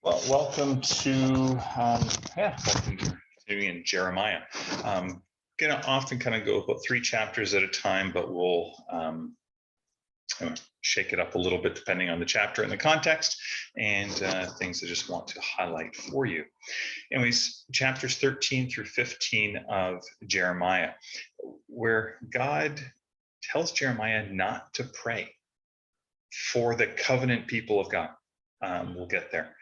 Well, welcome to welcome to continuing in Jeremiah. Gonna often kind of go about 3 chapters at a time, but we'll shake it up a little bit depending on the chapter and the context and things I just want to highlight for you. Anyways, chapters 13 through 15 of Jeremiah, where God tells Jeremiah not to pray for the covenant people of God. We'll get there.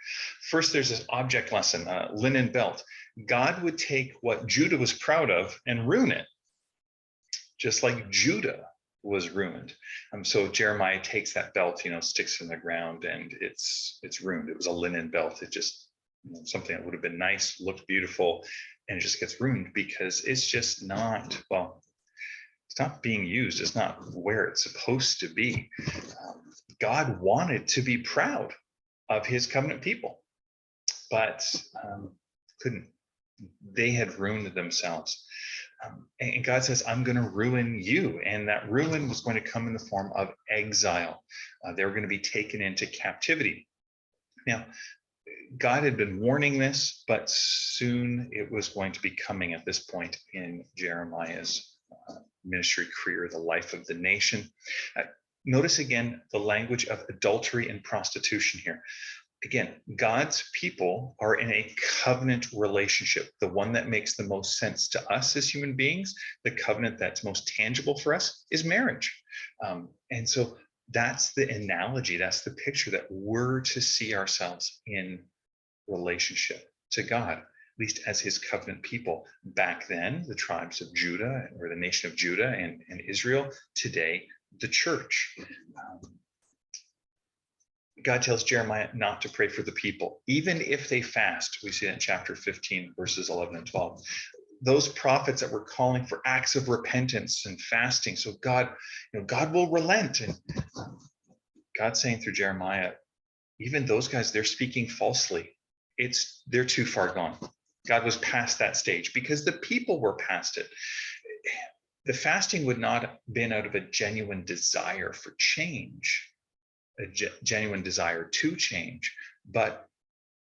First, there's this object lesson, linen belt. God would take what Judah was proud of and ruin it, just like Judah was ruined. So Jeremiah takes that belt, sticks it in the ground, and it's ruined. It was a linen belt. It just, something that would have been nice, looked beautiful, and it just gets ruined because it's just not, well, it's not being used. It's not where it's supposed to be. God wanted to be proud of his covenant people, but couldn't. They had ruined themselves. And God says, I'm going to ruin you. And that ruin was going to come in the form of exile. They were going to be taken into captivity. Now, God had been warning this, but soon it was going to be coming at this point in Jeremiah's ministry career, the life of the nation. Notice again the language of adultery and prostitution here. Again, God's people are in a covenant relationship, the one that makes the most sense to us as human beings, the covenant that's most tangible for us is marriage. And so that's the analogy, that's the picture that we're to see ourselves in relationship to God, at least as his covenant people. Back then, the tribes of Judah, or the nation of Judah and Israel. Today, the church. God tells Jeremiah not to pray for the people, even if they fast. We see that in chapter 15, verses 11 and 12. Those prophets that were calling for acts of repentance and fasting. So God, God will relent. And God's saying through Jeremiah, even those guys, they're speaking falsely. They're too far gone. God was past that stage because the people were past it. The fasting would not have been out of a genuine desire for change, a genuine desire to change, but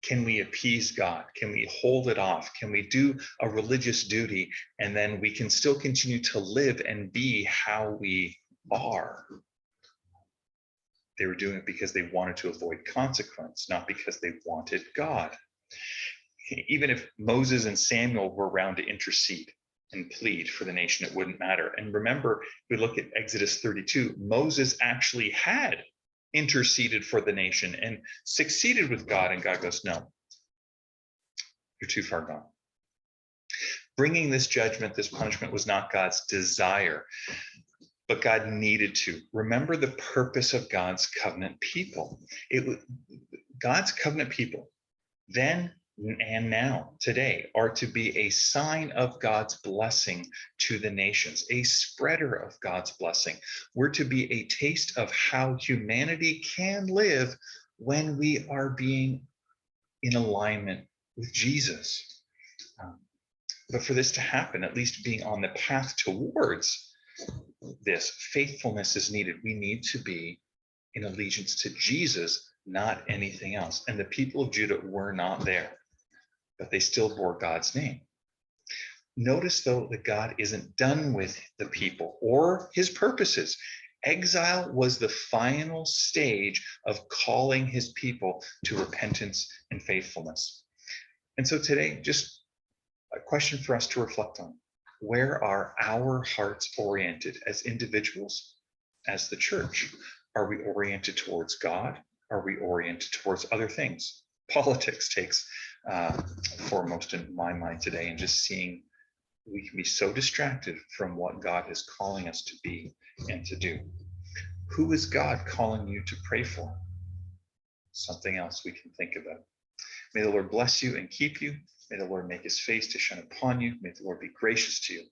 can we appease God? Can we hold it off? Can we do a religious duty and then we can still continue to live and be how we are? They were doing it because they wanted to avoid consequence, not because they wanted God. Even if Moses and Samuel were around to intercede and plead for the nation, it wouldn't matter. And remember, we look at Exodus 32, Moses actually had interceded for the nation and succeeded with God, and God goes, no, you're too far gone. Bringing this judgment, this punishment was not God's desire, but God needed to. Remember the purpose of God's covenant people. God's covenant people then and now, today, are to be a sign of God's blessing to the nations, a spreader of God's blessing. We're to be a taste of how humanity can live when we are being in alignment with Jesus. But for this to happen, at least being on the path towards this, faithfulness is needed. We need to be in allegiance to Jesus, not anything else. And the people of Judah were not there, but they still bore God's name. Notice, though, that God isn't done with the people or his purposes. Exile was the final stage of calling his people to repentance and faithfulness. And so today, just a question for us to reflect on. Where are our hearts oriented as individuals, as the church? Are we oriented towards God? Are we oriented towards other things? Politics takes foremost in my mind today, and just seeing we can be so distracted from what God is calling us to be and to do. Who is God calling you to pray for? Something else we can think about. May the Lord bless you and keep you. May the Lord make his face to shine upon you. May the Lord be gracious to you.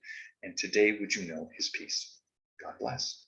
And today would you know his peace. God bless.